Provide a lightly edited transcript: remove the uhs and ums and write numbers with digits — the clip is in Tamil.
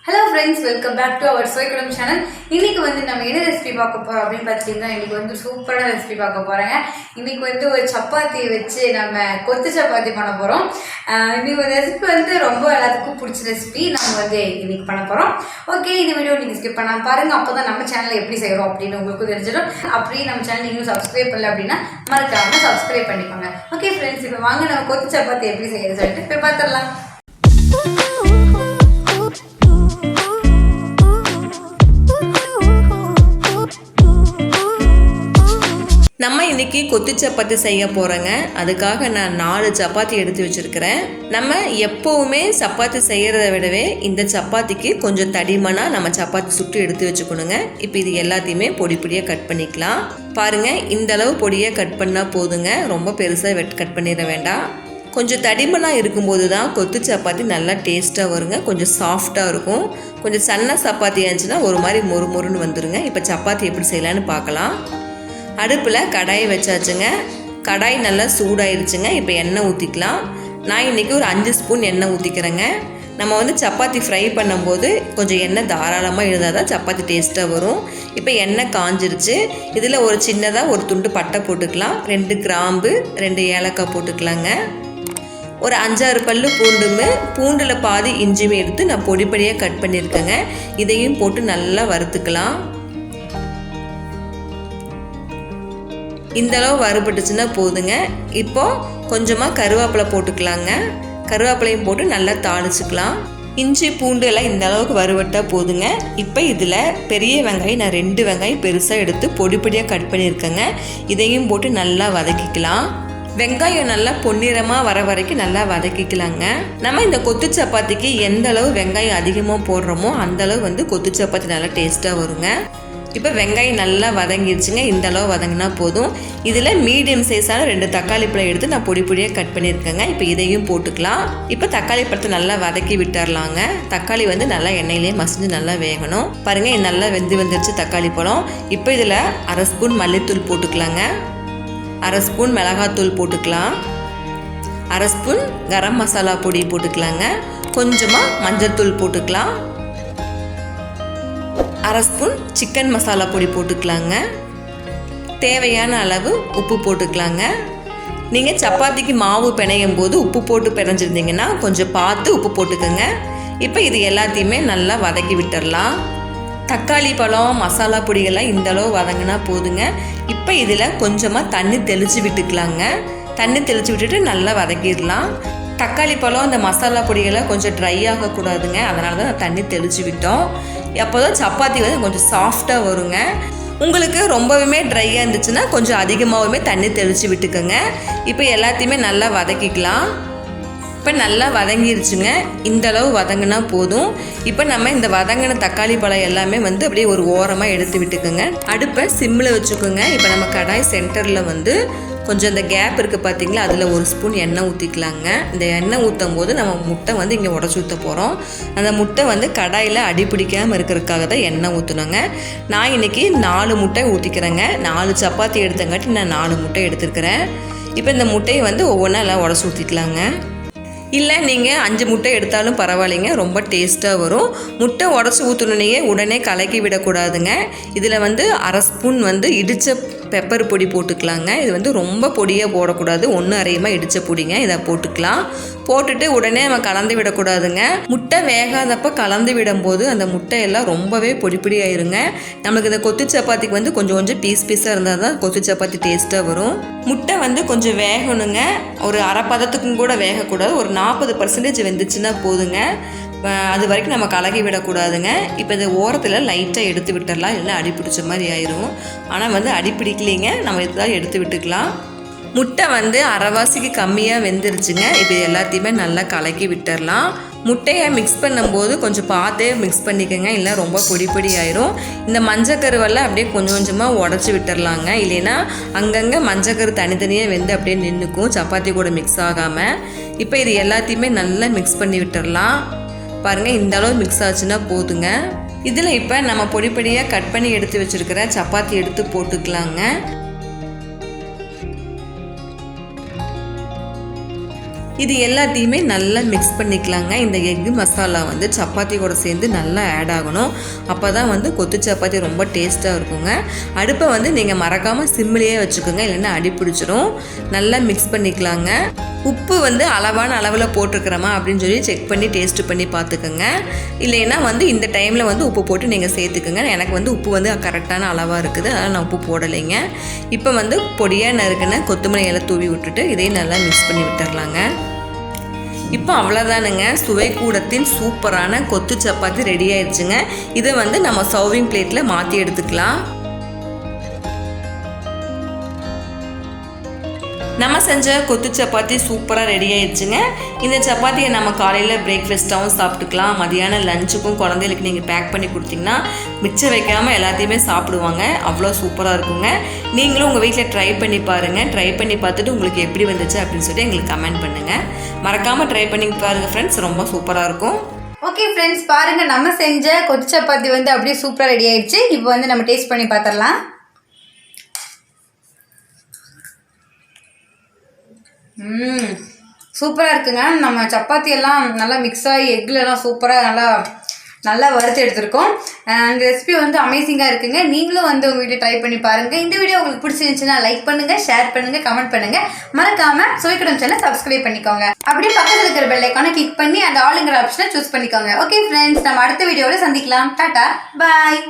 Hello friends, welcome back to our Suvai koodam channel. இன்னைக்கு வந்து நம்ம என்ன ரெசிபி பார்க்க போறோம் அப்படினு பார்த்தீங்கன்னா இன்னைக்கு வந்து சூப்பரான ரெசிபி பார்க்க போறேங்க. இன்னைக்கு வந்து ஒரு சப்பாத்தி வச்சு நம்ம கொத்து சப்பாத்தி பண்ண போறோம். இன்னைக்கு ஒரு ரெசிபி வந்து ரொம்ப எல்லாத்துக்கும் பிடிச்ச ரெசிபி நம்ம வந்து இன்னைக்கு பண்ண போறோம். ஓகே, இந்த வீடியோ நீங்க ஸ்கிப் பண்ணாம பாருங்க. அப்பதான் நம்ம சேனல்ல எப்படி செய்றோம் அப்படினு உங்களுக்கு தெரிஞ்சிடும். அப்படியே நம்ம சேனல் நீங்க சப்ஸ்கிரைப் பண்ணல அப்படினா மறக்காம சப்ஸ்கிரைப் பண்ணிக்கோங்க. ஓகே फ्रेंड्स, இப்போ வாங்க நம்ம கொத்து சப்பாத்தி எப்படி செய்யறது சொல்லிட்டு போய் பார்த்தறலாம். நம்ம இன்றைக்கி கொத்து சப்பாத்தி செய்ய போகிறோங்க. அதுக்காக நான் 4 சப்பாத்தி எடுத்து வச்சுருக்கிறேன். நம்ம எப்போவுமே சப்பாத்தி செய்கிறத விடவே இந்த சப்பாத்திக்கு கொஞ்சம் தடிமனாக நம்ம சப்பாத்தி சுட்டு எடுத்து வச்சுக்கணுங்க. இப்போ இது எல்லாத்தையுமே பொடி பொடியாக கட் பண்ணிக்கலாம். பாருங்கள், இந்த அளவு பொடியாக கட் பண்ணால் போதுங்க. ரொம்ப பெருசாக கட் பண்ணிட வேண்டாம். கொஞ்சம் தடிமனாக இருக்கும்போது தான் கொத்து சப்பாத்தி நல்லா டேஸ்ட்டாக வருங்க. கொஞ்சம் சாஃப்டாக இருக்கும். கொஞ்சம் சன்ன சப்பாத்தி இருந்துச்சுன்னா ஒரு மாதிரி மொறுன்னு வந்துடுங்க. இப்போ சப்பாத்தி எப்படி செய்யலான்னு பார்க்கலாம். அடுப்பில் கடாயை வச்சாச்சுங்க. கடாய் நல்லா சூடாயிருச்சுங்க. இப்போ எண்ணெய் ஊற்றிக்கலாம். நான் இன்றைக்கி ஒரு 5 ஸ்பூன் எண்ணெய் ஊற்றிக்கிறேங்க. நம்ம வந்து சப்பாத்தி ஃப்ரை பண்ணும்போது கொஞ்சம் எண்ணெய் தாராளமாக இருந்தால் தான் சப்பாத்தி டேஸ்ட்டாக வரும். இப்போ எண்ணெய் காஞ்சிருச்சு. இதில் ஒரு சின்னதாக ஒரு துண்டு பட்டை போட்டுக்கலாம். 2 கிராம்பு, 2 ஏலக்காய் போட்டுக்கலாங்க. ஒரு 5-6 பல்லு பூண்டில் பாதி இஞ்சியும் எடுத்து நான் பொடி பொடியாக கட் பண்ணியிருக்கேங்க. இதையும் போட்டு நல்லா வறுத்துக்கலாம். இந்தளவு வறுபட்டுச்சுன்னா போதுங்க. இப்போது கொஞ்சமாக கருவேப்பிலை போட்டுக்கலாங்க. கருவேப்பிலையும் போட்டு நல்லா தாளிச்சுக்கலாம். இஞ்சி பூண்டு எல்லாம் இந்த அளவுக்கு வறுபட்டால் போதுங்க. இப்போ இதில் பெரிய வெங்காயம் நான் 2 வெங்காயம் பெருசாக எடுத்து பொடி பொடியாக கட் பண்ணியிருக்கேங்க. இதையும் போட்டு நல்லா வதக்கிக்கலாம். வெங்காயம் நல்லா பொன்னிறமாக வர வரைக்கும் நல்லா வதக்கிக்கலாங்க. நம்ம இந்த கொத்து சப்பாத்திக்கு எந்த அளவு வெங்காயம் அதிகமாக போடுறோமோ அந்தளவு வந்து கொத்து சப்பாத்தி நல்லா டேஸ்ட்டாக வருங்க. இப்போ வெங்காயம் நல்லா வதங்கிடுச்சுங்க. இந்த அளவு வதங்கினா போதும். இதில் மீடியம் சைஸான 2 தக்காளி பழம் எடுத்து நான் பொடி பொடியாக கட் பண்ணியிருக்கேங்க. இப்போ இதையும் போட்டுக்கலாம். இப்போ தக்காளி பழத்தை நல்லா வதக்கி விட்டுறலாங்க. தக்காளி வந்து நல்லா எண்ணெயிலே மசிஞ்சு நல்லா வேகணும். பாருங்கள், நல்லா வந்துருச்சு தக்காளி பழம். இப்போ இதில் 1/2 ஸ்பூன் மல்லித்தூள் போட்டுக்கலாங்க. 1/2 ஸ்பூன் மிளகாத்தூள் போட்டுக்கலாம். 1/2 ஸ்பூன் கரம் மசாலா பொடி போட்டுக்கலாங்க. கொஞ்சமாக மஞ்சள் தூள் போட்டுக்கலாம். 1/2 ஸ்பூன் சிக்கன் மசாலா பொடி போட்டுக்கலாங்க. தேவையான அளவு உப்பு போட்டுக்கலாங்க. நீங்கள் சப்பாத்திக்கு மாவு பிணையும் போது உப்பு போட்டு பிணைஞ்சிருந்தீங்கன்னா கொஞ்சம் பார்த்து உப்பு போட்டுக்கோங்க. இப்போ இது எல்லாத்தையுமே நல்லா வதக்கி விட்டுடலாம். தக்காளி பழம் மசாலா பொடிகள்லாம் இந்தளவு வதங்கினா போதுங்க. இப்போ இதில் கொஞ்சமாக தண்ணி தெளித்து விட்டுக்கலாங்க. தண்ணி தெளித்து விட்டுட்டு நல்லா வதக்கிடலாம். தக்காளி பழம் இந்த மசாலா பொடிகள்லாம் கொஞ்சம் ட்ரை ஆகக்கூடாதுங்க. அதனால தான் நான் தண்ணி தெளித்து விட்டோம். அப்போ தான் சப்பாத்தி வந்து கொஞ்சம் சாஃப்டாக வருங்க. உங்களுக்கு ரொம்பவுமே ட்ரையாக இருந்துச்சுன்னா கொஞ்சம் அதிகமாகவுமே தண்ணி தெளித்து விட்டுக்கோங்க. இப்போ எல்லாத்தையுமே நல்லா வதக்கிக்கலாம். இப்போ நல்லா வதங்கிருச்சுங்க. இந்தளவு வதங்கினா போதும். இப்போ நம்ம இந்த வதங்கின தக்காளி பழம் எல்லாமே வந்து அப்படியே ஒரு ஓரமாக எடுத்து விட்டுக்கோங்க. அடுப்பை சிம்மில் வச்சுக்கோங்க. இப்போ நம்ம கடாய் சென்டரில் வந்து கொஞ்சம் இந்த கேப் இருக்குது பார்த்தீங்களா, அதில் 1 ஸ்பூன் எண்ணெய் ஊற்றிக்கலாங்க. இந்த எண்ணெய் ஊற்றும் போது நம்ம முட்டை வந்து இங்கே உடச்சி ஊற்ற போகிறோம். அந்த முட்டை வந்து கடாயில் அடிப்பிடிக்காமல் இருக்கிறதுக்காக தான் எண்ணெய் ஊற்றணுங்க. நான் இன்றைக்கி 4 முட்டை ஊற்றிக்கிறேங்க. 4 சப்பாத்தி எடுத்தங்காட்டி நான் 4 முட்டை எடுத்துருக்கிறேன். இப்போ இந்த முட்டையை வந்து ஒவ்வொன்றா எல்லாம் உடச்சி ஊற்றிக்கலாங்க. இல்லை நீங்கள் 5 முட்டை எடுத்தாலும் பரவாயில்லைங்க, ரொம்ப டேஸ்ட்டாக வரும். முட்டை உடச்சி ஊற்றணுன்னே உடனே கலக்கி விடக்கூடாதுங்க. இதில் வந்து 1/2 ஸ்பூன் வந்து இடித்த பெப்பர் பொடி போட்டுக்கலாங்க. இது வந்து ரொம்ப பொடியாக போடக்கூடாது. 1/2 இடித்த பொடிங்க. இதை போட்டுக்கலாம். போட்டுட்டு உடனே நம்ம கலந்து விடக்கூடாதுங்க. முட்டை வேகாதப்போ கலந்து விடும்போது அந்த முட்டையெல்லாம் ரொம்பவே பொடி பொடி ஆயிருங்க. நம்மளுக்கு இந்த கொத்து சப்பாத்திக்கு வந்து கொஞ்சம் கொஞ்சம் பீஸாக இருந்தால் தான் கொத்து சப்பாத்தி டேஸ்ட்டாக வரும். முட்டை வந்து கொஞ்சம் வேகணுங்க. ஒரு அரை பதத்துக்கும் கூட வேகக்கூடாது. ஒரு 40% வெந்துச்சுன்னா போதுங்க. அது வரைக்கும் நம்ம கலக்கி விடக்கூடாதுங்க. இப்போ இந்த ஓரத்தில் லைட்டாக எடுத்து விட்டுடலாம். இல்லைன்னா அடி பிடிச்ச மாதிரி ஆயிரும். ஆனால் வந்து அடி பிடிக்கலைங்க. நம்ம இதுதான் எடுத்து விட்டுக்கலாம். முட்டை வந்து அரைவாசிக்கு கம்மியாக வெந்துருச்சுங்க. இப்போ எல்லாத்தையுமே நல்லா கலக்கி விட்டுடலாம். முட்டையை மிக்ஸ் பண்ணும்போது கொஞ்சம் பார்த்தே மிக்ஸ் பண்ணிக்கோங்க. இல்லை ரொம்ப பொடி பொடி ஆயிரும். இந்த மஞ்சக்கருவெல்லாம் அப்படியே கொஞ்சம் கொஞ்சமாக உடச்சி விட்டுடலாங்க. இல்லைன்னா அங்கங்கே மஞ்சக்கரு தனித்தனியாக வெந்து அப்படியே நின்றுக்கும், சப்பாத்தி கூட மிக்ஸ் ஆகாமல். இப்போ இது எல்லாத்தையுமே நல்லா மிக்ஸ் பண்ணி விட்டுடலாம். பாருங்கள், இந்த அளவு மிக்ஸ் ஆச்சுன்னா போதுங்க. இதில் இப்போ நம்ம பொடி பொடியாக கட் பண்ணி எடுத்து வச்சுருக்கிற சப்பாத்தி எடுத்து போட்டுக்கலாங்க. இது எல்லாத்தையுமே நல்லா மிக்ஸ் பண்ணிக்கலாங்க. இந்த எக்கு மசாலா வந்து சப்பாத்தி கூட சேர்ந்து நல்லா ஆட் ஆகணும். அப்போ தான் வந்து கொத்து சப்பாத்தி ரொம்ப டேஸ்ட்டாக இருக்குங்க. அடுப்பை வந்து நீங்கள் மறக்காமல் சிம்மிலேயே வச்சுக்கோங்க, இல்லைன்னா அடி பிடிச்சிரும். நல்லா மிக்ஸ் பண்ணிக்கலாங்க. உப்பு வந்து அளவான அளவில் போட்டிருக்கிறோமா அப்படின்னு சொல்லி செக் பண்ணி டேஸ்ட்டு பண்ணி பார்த்துக்கோங்க. இல்லைன்னா வந்து இந்த டைமில் வந்து உப்பு போட்டு நீங்கள் சேர்த்துக்குங்க. எனக்கு வந்து உப்பு வந்து கரெக்டான அளவாக இருக்குது, அதனால் நான் உப்பு போடலைங்க. இப்போ வந்து பொடியாக நறுக்குன்னு கொத்தமல்லி இலை தூவி விட்டுட்டு இதையும் நல்லா மிக்ஸ் பண்ணி விட்டுறலாங்க. இப்போ அவ்வளோதானுங்க, சுவை கூடத்தின் சூப்பரான கொத்து சப்பாத்தி ரெடி ஆயிடுச்சுங்க. இதை வந்து நம்ம சர்விங் பிளேட்டில் மாற்றி எடுத்துக்கலாம். நம்ம செஞ்ச கொத்து சப்பாத்தி சூப்பராக ரெடி ஆயிடுச்சுங்க. இந்த சப்பாத்தியை நம்ம காலையில் பிரேக்ஃபாஸ்ட்டாகவும் சாப்பிட்டுக்கலாம். மதியானம் லஞ்சுக்கும் குழந்தைகளுக்கு நீங்கள் பேக் பண்ணி கொடுத்தீங்கன்னா மிச்சம் வைக்காமல் எல்லாத்தையுமே சாப்பிடுவாங்க. அவ்வளோ சூப்பராக இருக்குங்க. நீங்களும் உங்கள் வீட்டில் ட்ரை பண்ணி பாருங்கள். ட்ரை பண்ணி பார்த்துட்டு உங்களுக்கு எப்படி வந்துச்சு அப்படின்னு சொல்லிட்டு எங்களுக்கு கமெண்ட் பண்ணுங்கள். மறக்காமல் ட்ரை பண்ணி பாருங்கள் ஃப்ரெண்ட்ஸ், ரொம்ப சூப்பராக இருக்கும். ஓகே ஃப்ரெண்ட்ஸ், பாருங்கள் நம்ம செஞ்ச கொத்து சப்பாத்தி வந்து அப்படியே சூப்பராக ரெடி ஆயிடுச்சு. இப்போ வந்து நம்ம டேஸ்ட் பண்ணி பார்த்துடலாம். சூப்பராக இருக்குங்க. நம்ம சப்பாத்தி எல்லாம் நல்லா மிக்ஸ் ஆகி எக்லெலாம் சூப்பராக நல்லா வறுத்து எடுத்துருக்கோம். இந்த ரெசிபி வந்து அமேசிங்காக இருக்குங்க. நீங்களும் வந்து உங்கள் வீட்டில் ட்ரை பண்ணி பாருங்கள். இந்த வீடியோ உங்களுக்கு பிடிச்சிருந்துச்சுன்னா லைக் பண்ணுங்கள், ஷேர் பண்ணுங்கள், கமெண்ட் பண்ணுங்கள். மறக்காமல் சுவைக்கூடம் சேனல் சப்ஸ்கிரைப் பண்ணிக்கோங்க. அப்படியே பக்கத்தில் இருக்கிற பெல் ஐக்கானை கிளிக் பண்ணி அந்த ஆளுங்கிற ஆப்ஷனை சூஸ் பண்ணிக்கோங்க. ஓகே ஃப்ரெண்ட்ஸ், நம்ம அடுத்த வீடியோவில் சந்திக்கலாம். டாடா, பாய்.